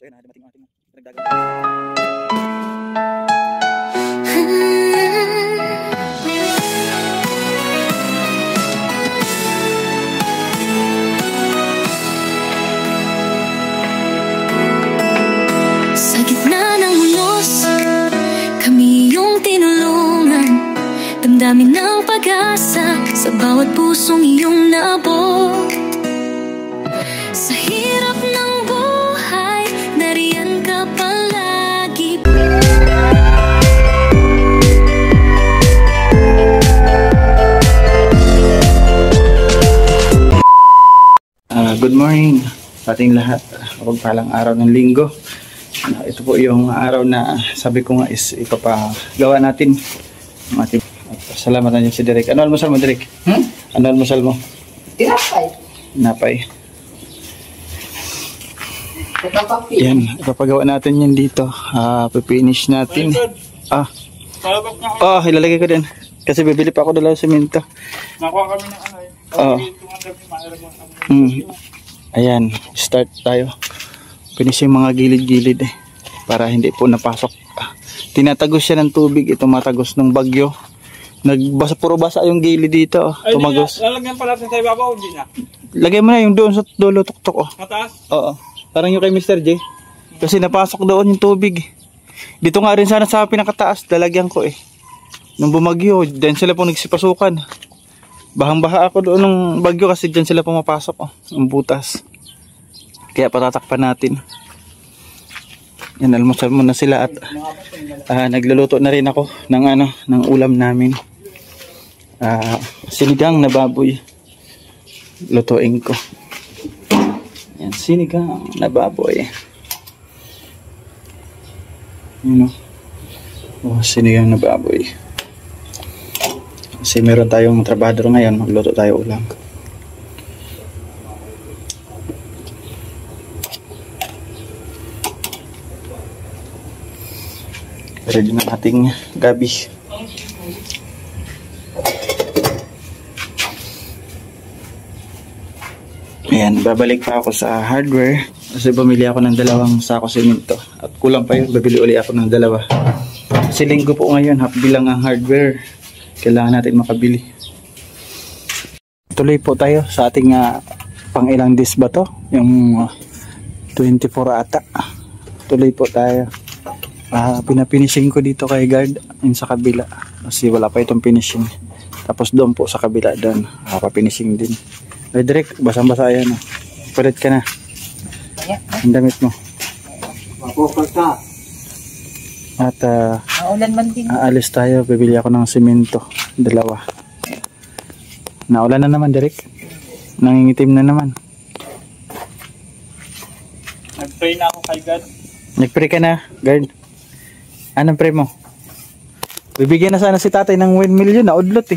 So yun, dumating ang ating pinagdagawa. Sa gitna ng unos, kami yung tinulungan. Damdamin ng pag-asa sa bawat pusong iyong naabot. Sa hirap ng buhay, nariyan ka palagi. Good morning sa ating lahat. Pagpalang araw ng linggo. Ito po yung araw na sabi ko nga is ipapagawa natin ang ating. Salamat na si Derek. Ano almusal mo, Derek? Ano almusal mo? Tinapay. Napay. Yan, ipapagawa natin yan dito. Pipinish natin. Ilalagay ko din. Kasi bibili pa ako dalawa semento. Nakuha kami ng ano eh. Ayan, start tayo. Finish yung mga gilid-gilid para hindi po napasok. Tinatagos siya ng tubig. Ito matagos ng bagyo. Puro basa yung gilid dito. Tumagos. Lalagyan pa natin sa ibabaw, hindi na. Lagay mo na yung doon sa dulo tuktok. Mataas? Oo. Parang yung kay Mr. J. Kasi napasok doon yung tubig. Dito nga rin sana sa pinakataas. Lalagyan ko nung bumagyo, dyan sila po nagsipasukan. Bahang-baha ako doon ng bagyo kasi dyan sila pumapasok. Ang butas. Kaya patatakpan natin. Yan, almusal muna sila at nagluluto na rin ako ng ulam namin. Sinigang na baboy. Lutuin ko. Yan, sinigang na baboy. Sinigang na baboy. Kasi meron tayong trabador ngayon, magluto tayo ulam. Ready na ating gabi. Ayan, babalik pa ako sa hardware kasi bumili ako ng 2 sako semento at kulang pa yun, babili uli ako ng 2 kasi linggo po ngayon, half bilang ang hardware, kailangan natin makabili. Tuloy po tayo sa ating pang ilang days ba to, yung 24 ata. Tuloy po tayo. Pinafinishing ko dito kay guard yung sa kabila kasi wala pa itong finishing, tapos doon po sa kabila doon pafinishing din. Ay direct, basang-basa yan. Palit ka na ang damit mo at aalis tayo. Bibili ako ng semento 2. Naulan na naman direct, nangingitim na naman. Nag-pray na ako kay God. Nag-pray ka na guard? Anong pray mo? Bibigyan na sana si tatay ng 1 million, naudlot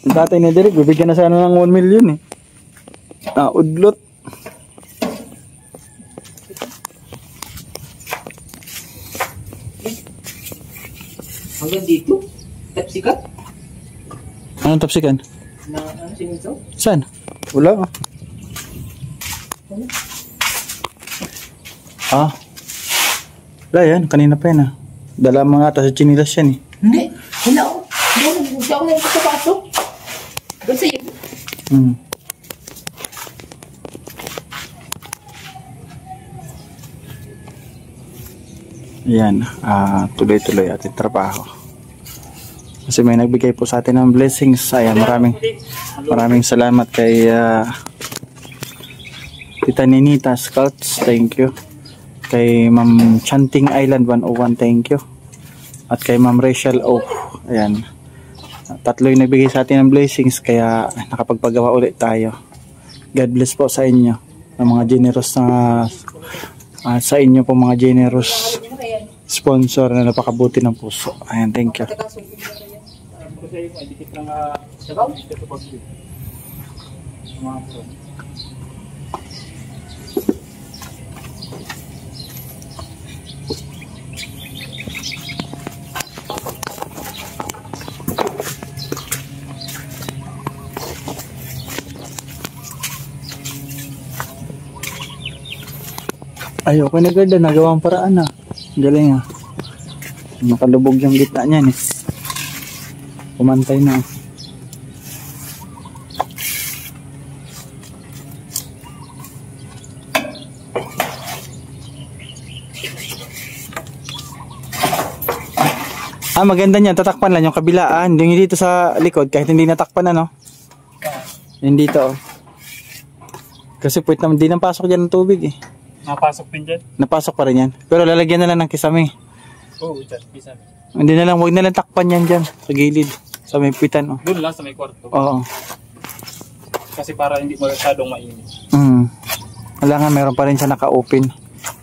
Yung tatay ni Derek, bibigyan na sana ng 1 million naudlot. Hanggang dito? Tapsikan? Anong tapsikan? Ano sininsaw? Saan? Wala wala yan, kanina pa yan dala mga ata sa chinilas yan Hindi, wala ako. Hindi ako nagpapasok. Doon sa iyo. Yan, tuloy-tuloy ating trabaho. Kasi may nagbigay po sa atin ng blessings. Ayan, maraming salamat kay Tita Ninita Scouts, thank you. Kay Ma'am Chanting Island 101, thank you. At kay Ma'am Rachel O. Ayan. 3 yung nagbigay sa atin ng blessings kaya nakapagpagawa ulit tayo. God bless po sa inyo. Ang mga generous na sa inyo po mga generous sponsor na napakabuti ng puso. Ayan, thank you. Ay, okay na ganda. Nagawa ang paraan ah. Galing ah. Nakalubog yung gitna niyan eh. Pumantay na. Ah, maganda niyan. Tatakpan lang yung kabilaan. Yung dito sa likod kahit hindi natakpan ano. Yung dito oh. Kasi puwit naman, di nang pasok dyan ng tubig eh. Napasok din dyan? Napasok pa rin yan. Pero lalagyan na lang ng kisame. Oo, dyan. Bisa. Hindi na lang, huwag na lang takpan yan dyan. Sa gilid. Sa may pitan oh. Doon lang sa may kwarto. Oo. Kasi para hindi masyadong mainit. Wala nga, meron pa rin siya naka-open.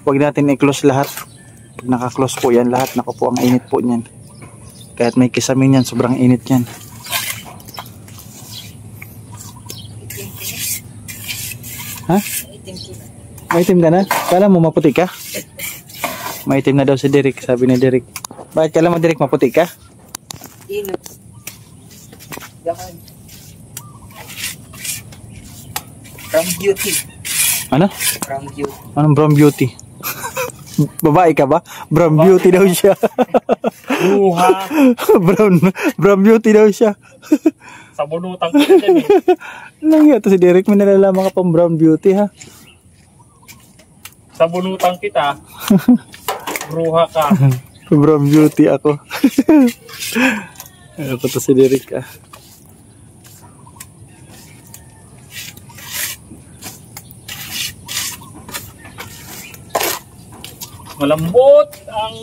Huwag natin i-close lahat. Naka-close po yan lahat. Naku po, ang init po niyan. Kahit may kisame yan, sobrang init yan. Ha? Maitim ka na? Kala mo maputi ka? Maitim na daw si Derek, sabi ni Derek. Bakit kala mo Derek maputi ka? Inot. Yakan. From beauty. Ano? From beauty. Anong brown beauty? Babae ka ba? Brown beauty daw siya. Buha! brown beauty daw siya. Sa bunutang ko dyan eh. Lang yan. Ito si Derek, may nalalaman ka pang brown beauty ha. Sa bunutang kita, bruha ka. Brown beauty ako. Ano to si Derek ah. Malambot ang...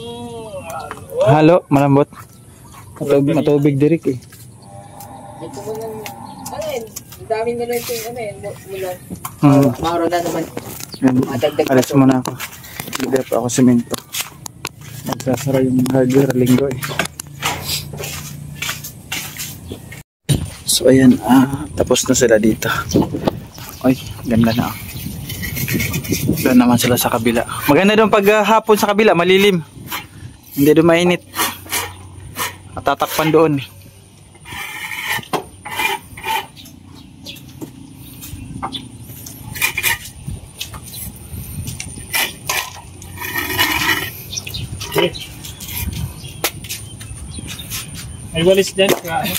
Halo, malambot. Matubig Derek eh. Ito mo nang, ano yun, ang daming na ito yung ano yun, mulan. Hmm. Mauro na naman. Madagdag Alas muna ako. Hindi pa ako semento. Magsasara yung hardware linggo eh. So ayan, tapos na sila dito. Ay, ganda na. Doon naman sila sa kabila. Maganda doon pag hapon sa kabila, malilim. Hindi doon mainit. Matatakpan doon. Okay. May walis dyan. Ano?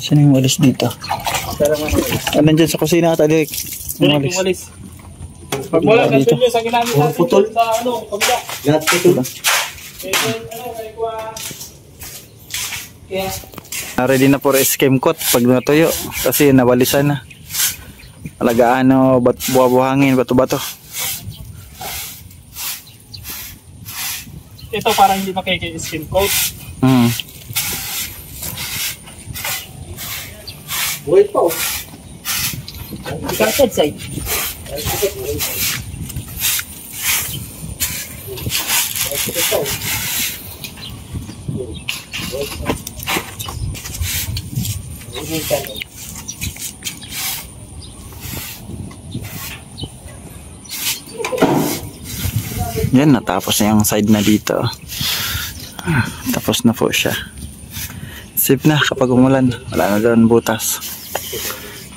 Sino yung walis dito? Tara nga walis. Nandyan sa kusina ata, Derek. Direk yung walis. Pag wala, Dito. nandun yun sa ginamit natin sa ano, kabila. Lahat putol. Ready na po escape coat pag natuyo kasi nawalisan na. Alagaan o buha-buhangin, bato-bato. Ito parang hindi makiki-skin coat. Wait po. Ikartad side. Yan, natapos na yung side na dito. Tapos na po siya. Safe na kapag umulan. Wala na doon butas.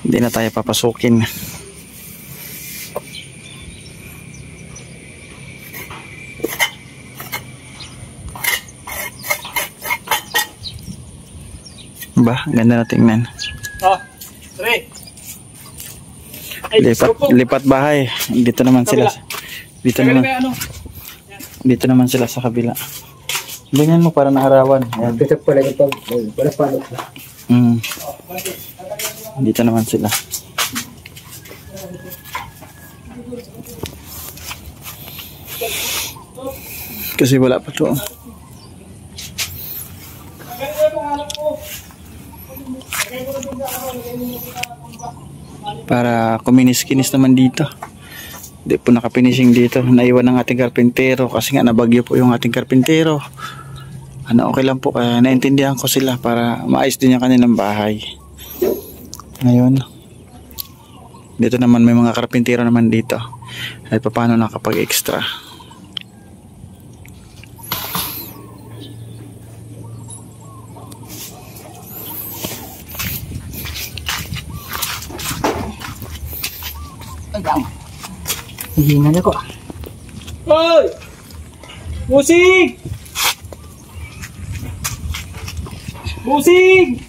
Hindi na tayo papasukin. Ba, ganda na tingnan. Ah, Dre. Ay, Lipat bahay. Dito naman sila. Dito naman. Ano? Dito naman sila sa kabila. Ganyan mo para naarawan. Yan. Bitak pala ito. Wala palok na. Dito naman sila. Kasi wala pa to. Para kuminis-kinis naman dito. Hindi po nakafinishing dito. Naiwan ng ating karpintero kasi nga nabagyo po yung ating karpintero. Ano, okay lang po. Kaya naintindihan ko sila para maayos din yung kanilang bahay. Ngayon, dito naman may mga karpintero naman dito. At paano nakapag-extra. Hihingan ako. Hoy! Musig! Musig!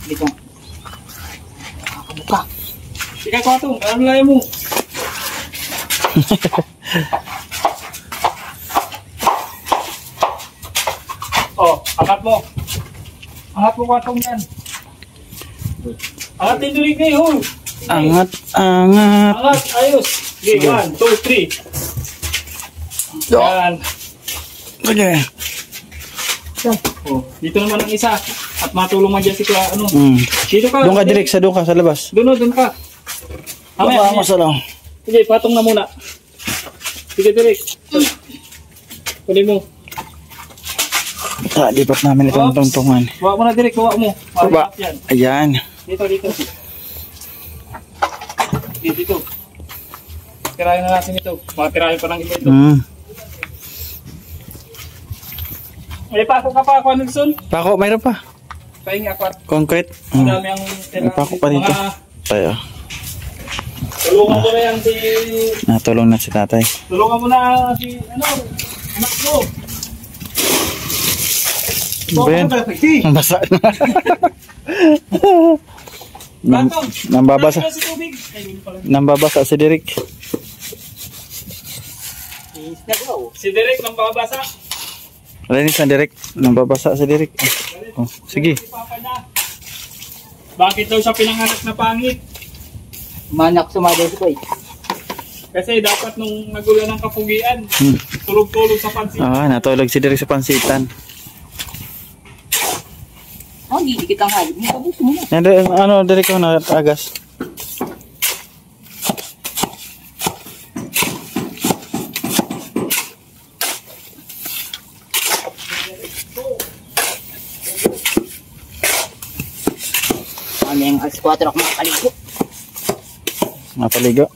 Dito. Nakakamukha. Ika ko atong, ano lang mo? Oh, angat mo. Angat mo katong yan. Angat din dulig na yun. Angat, angat. Angat, ayos. Okay, 1, 2, 3. Yan. Sige. Oh, dito naman ang isa. At matulong man dyan si Kla, ano. Dito ka. Doon ka direct sa labas. Doon ka. Baba mo sa lang. Sige, patong na muna. Sige, direct. Kunin mo. Lipat namin itong tungtungan. Bawa mo na direct, bawa mo. Baba. Yan. Ayan. Dito. Dito. Tirahin na natin ito. Mga tirahin pa ng iba ito. May pako ka pa, Nelson? Pako, mayroon pa. Pahingi ako at Concrete. madami ang May pako pa dito. Tayo. Tulungan mo na yan si... Natulong na si tatay. Tulungan mo na si... Ano? Anak mo. Ben, basa na. Nambabasa. Nambabasa si Derek. Si Derek nambabasa. Linis na Derek. Nambabasa si Derek. Oh, sige. Bakit daw siya pinanganak na pangit? Manak sumaday ko eh. Kasi dapat nung nagulan ng kapugian, tulog-tulog sa pansit. Natulog si Derek sa pansitan. Oh, hindi kitang halip. May kabus mo na. Ano, Derek ko na agas. Ano yung alas 4 ako makakaligo. Napaligo.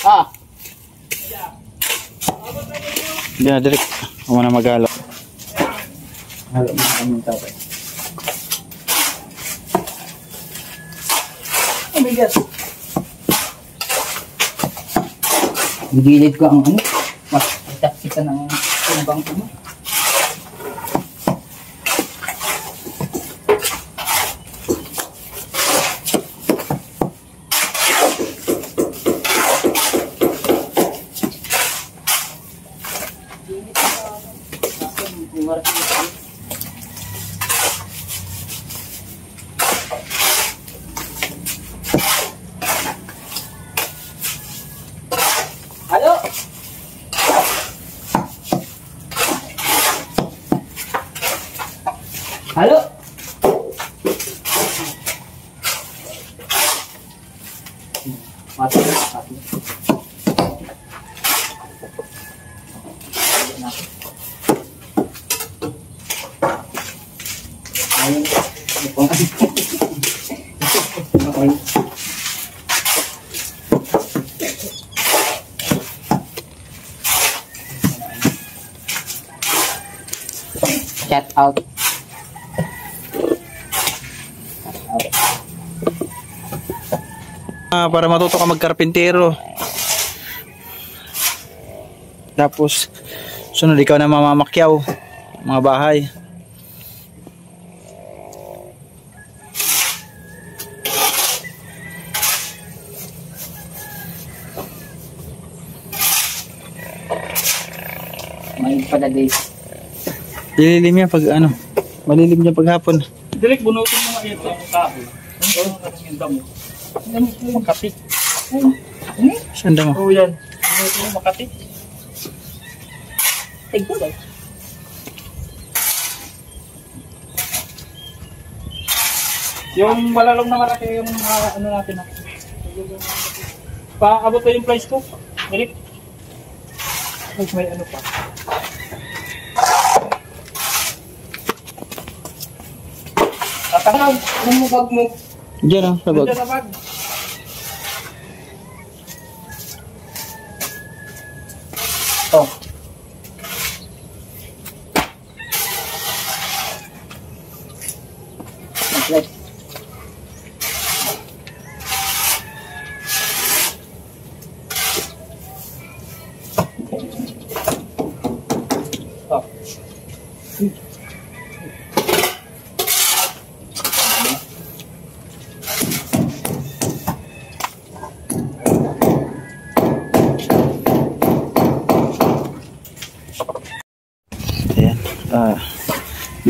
Ah, Hindi na Derek. Huwag na mag-halo. Halo mo kami tatay. oh my God. Gilid ko ang ano. Mas kita ng tumbang ko mo. Halo? Halo? Mati. Shout out. Para matuto ka magkarpintero. Tapos sunod ikaw na mamamakyaw mga bahay. May palagay. Dililim yan pag ano. Malilim yan pag hapon. Direk, bunutin mo nga ito ang kahoy. Ano ang damo? Ano mo makati? Saan mo? Oo yan. Bunutin mo makati. Tigbo ba? Yung malalong na malaki yung ano natin. Paabot na yung price ko. Direk. May ano pa. Tatangag. Anong mo bag mo? Diyan ang sabag. Nandiyan na bag. Oh.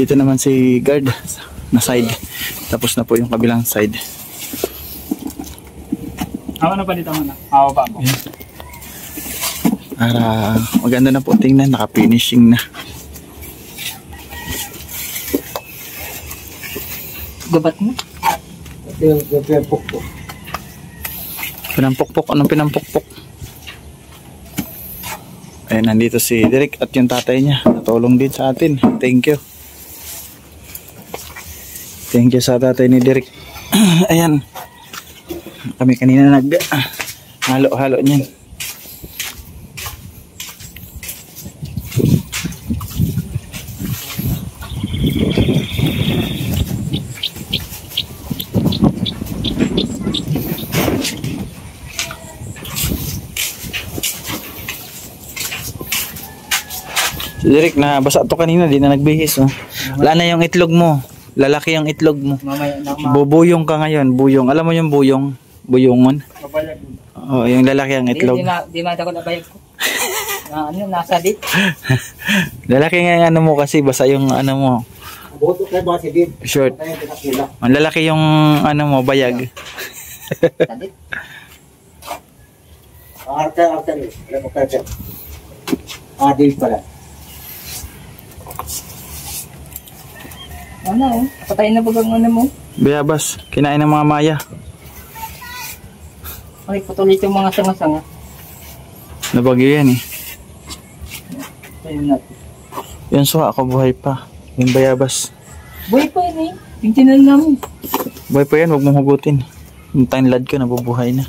Dito naman si guard na side. Tapos na po yung kabilang side. Hawa na pa dito muna. Hawa pa mo. Para maganda na po tingnan, naka-finishing na. Gabat mo? Pinampukpok, anong pinampukpok? Ayan, nandito si Derek at yung tatay niya. Natulong din sa atin. Thank you. Thank you sa tatay ni Derek. Ayan. Kami kanina halo-halo niyan. Si Derek na basa to kanina, di na nagbihis. Oh. Wala na yung itlog mo. Lalaki yung itlog mo. Mamaya na Bubuyong ka ngayon, buyong. Alam mo yung buyong? Buyongon. Kabayag. Oh, yung lalaki ang itlog. Di ko na bayag ko. Nasa dit. Lalaki nga yung ano mo kasi, basa yung ano mo. Buto kayo ba si Bib? Short. Kaya pinakila. Ang lalaki yung ano mo, bayag. Sa dit. Arter. Alam mo kayo. Dave pala. Ano? Patayin na bagang ano mo. Bayabas, kinain ng mga maya. Ay, patuloy yung mga sanga-sanga. Nabagyo yan eh. Ayun natin. Yung suha ako buhay pa. Yung bayabas. Buhay pa yun eh. Tingnan namin. Buhay pa yan, huwag mong hugutin. Yung tanlad ko, nabubuhay na.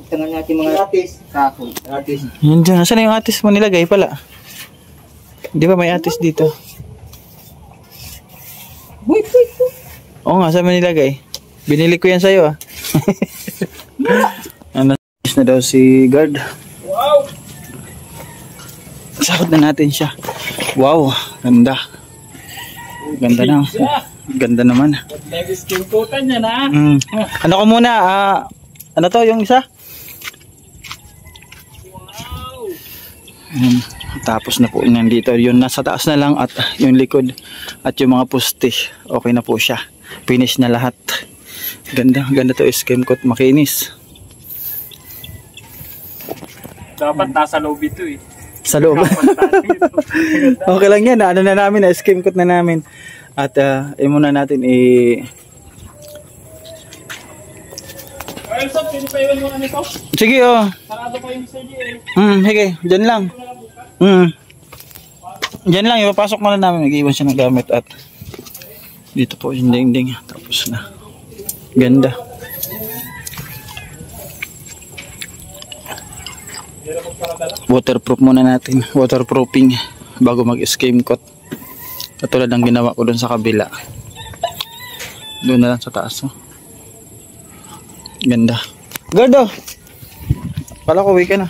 Tingnan natin mga Atis. kahoy. Atis. Yun dyan, saan na yung atis mo nilagay pala? Di ba may atis dito? Buhay pa ito. Oo nga, saan mo nilagay? Binili ko yan sa'yo ah. Ano, na daw si guard. Wow! Sahod na natin siya. Wow, ganda. Ganda na. Ganda naman. Next skin coatan yan ha. Ano ko muna, ano to yung isa? Wow! Tapos na po nandito. Yung nasa taas na lang at yung likod at yung mga puste. Okay na po siya. Finish na lahat. Ganda, ganda to scheme coat, makinis. Dapat nasa loob ito eh. Sa loob. Okay lang yan. Ano na namin, scheme coat na namin. At muna natin Well, so, pinipaiwan mo na nito. Sige oh. Sarado pa yung Mr. G eh. Sige, dyan lang. Dyan lang, ipapasok mo na namin. Nag-iwan siya ng gamit at dito po yung dingding. Tapos na. Ganda. Waterproof muna natin. Waterproofing bago mag-scheme coat. Katulad ng ginawa ko dun sa kabila. Doon na lang sa taas. Oh. Ganda. Gardo! Pala ko, uwi ka na.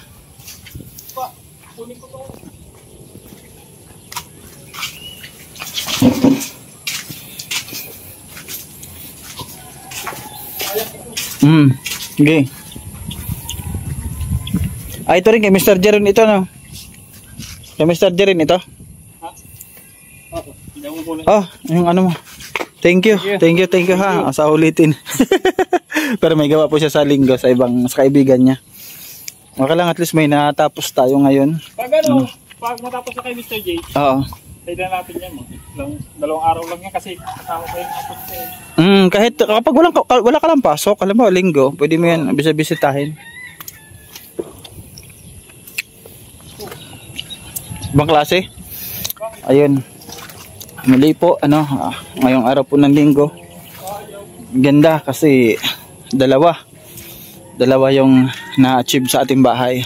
Okay. Ito rin kay Mr. Jerin ito, no? Kay Mr. Jerin ito? Oh, yung ano mo. Thank you ha. Sa ulitin. Pero may gawa po siya sa linggo sa kaibigan niya. Okay lang, at least may natapos tayo ngayon. Pag pag matapos na kay Mr. J, Oo. pwede na natin yan mo. Dalawang araw lang yan kasi kasama pa yung apos ko eh. Kahit kapag wala ka lang pasok, alam mo, linggo, pwede mo yan bisitahin. Ibang klase? Ayun. Muli po, ngayong araw po ng linggo. Ganda kasi dalawa yung na-achieve sa ating bahay.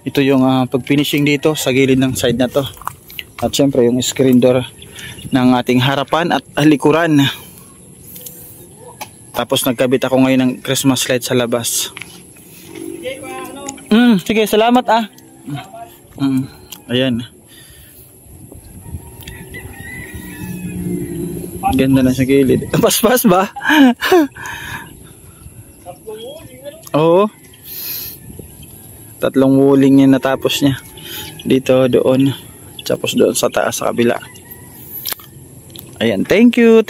Ito yung pag-finishing dito sa gilid ng side na to. At syempre yung screen door ng ating harapan at likuran. Tapos nagkabit ako ngayon ng Christmas light sa labas. Sige, salamat Ayan. Ganda na sa gilid. Paspas ba? Oo. 3 wuling niya natapos niya. Dito, doon. Tapos doon sa taas, sa kabila. Ayan, thank you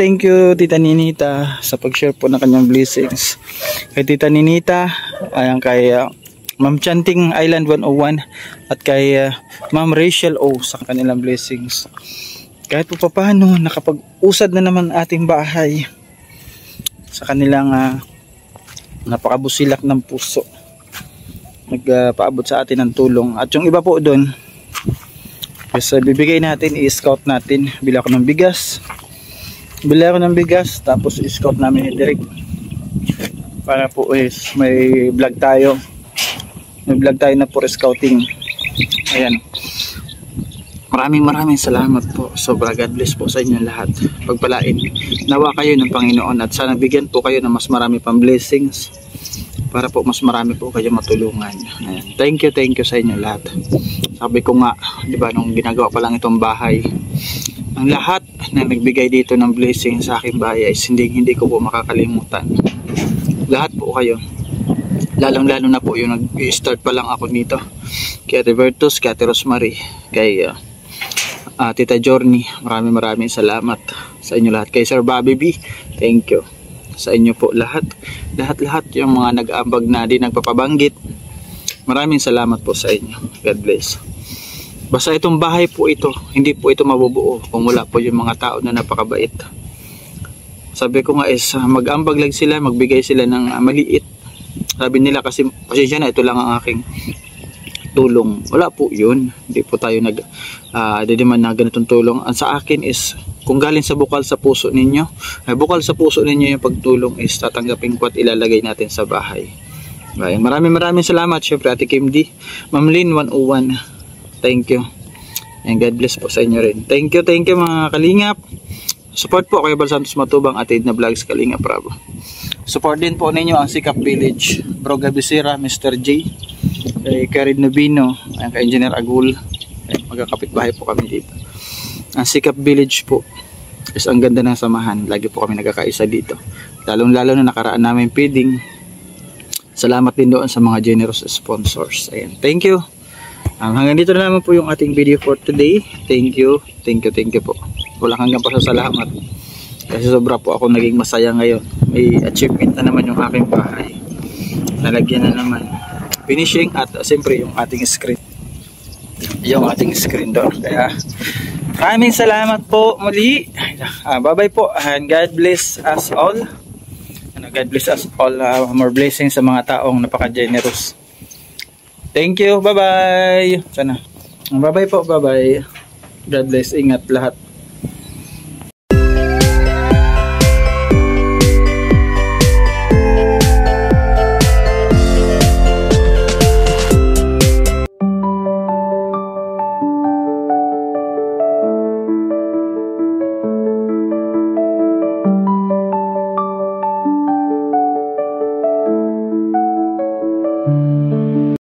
Tita Ninita sa pag-share po ng kanyang blessings. Kay Tita Ninita, ayan, kay Ma'am Chanting Island 101 at kay Ma'am Rachel O sa kanilang blessings. Kahit po paano, nakapag-usad na naman ating bahay sa kanilang napakabusilak ng puso. Nagpaabot sa atin ng tulong. At yung iba po doon, kasi bibigay natin, i-scout natin. Bili ako ng bigas, tapos i-scout namin ni Derek. Para po may vlog tayo. May vlog tayo na for scouting. Ayan. Maraming salamat po. Sobra God bless po sa inyo lahat. Pagpalain. Nawa kayo ng Panginoon at sana bigyan po kayo ng mas marami pang blessings para po mas marami po kayo matulungan. Ayan. Thank you sa inyo lahat. Sabi ko nga, di ba, nung ginagawa pa lang itong bahay, ang lahat na nagbigay dito ng blessing sa aking bahay is hindi ko po makakalimutan. Lahat po kayo. Lalong-lalo na po yung nag-start pa lang ako nito. Kay Robertus, kay Ate Rosemary, kay Tita Journey, maraming salamat sa inyo lahat. Kay Sir Bobby B, thank you sa inyo po lahat yung mga nag-aambag na di nagpapabanggit. Maraming salamat po sa inyo. God bless. Basta itong bahay po ito, hindi po ito mabubuo kung wala po yung mga tao na napakabait. Sabi ko nga mag-ambag lang sila, magbigay sila ng maliit. Sabi nila kasi pasensya na, ito lang ang aking tulong. Wala po yun. Hindi po tayo nag-demand na ganitong tulong. Ang sa akin is, kung galing sa bukal sa puso ninyo, yung pagtulong is tatanggapin ko at ilalagay natin sa bahay. Maraming salamat. Syempre Ate Kim D, Ma'am Lynn 101, thank you. And God bless po sa inyo rin. Thank you mga kalingap. Support po kay Bal Santos Matubang at Edna Vlogs Kalingap Bravo. Support din po ninyo ang Sikap Village, Bro Gabisira, Mr. J, kay Karin Nubino, kay Engineer Agul. Magkakapit-bahay po kami dito. Ang Sikap Village po is ang ganda ng samahan. Lagi po kami nagkakaisa dito. Lalong-lalo na nakaraan namin feeding. Salamat din doon sa mga generous sponsors. Ayan. Thank you. Hanggang dito na naman po yung ating video for today. Thank you po. Walang hanggang pasasalamat. Kasi sobra po ako naging masaya ngayon. May achievement na naman yung aking bahay. Nalagyan na naman. Finishing at siyempre yung ating screen. Yung ating screen doon. Kaya maraming salamat po muli. Bye-bye po. And God bless us all. God bless us all. More blessings sa mga taong napaka-generous. Thank you. Bye-bye. Sana. Bye-bye po. Bye-bye. God bless. Ingat lahat.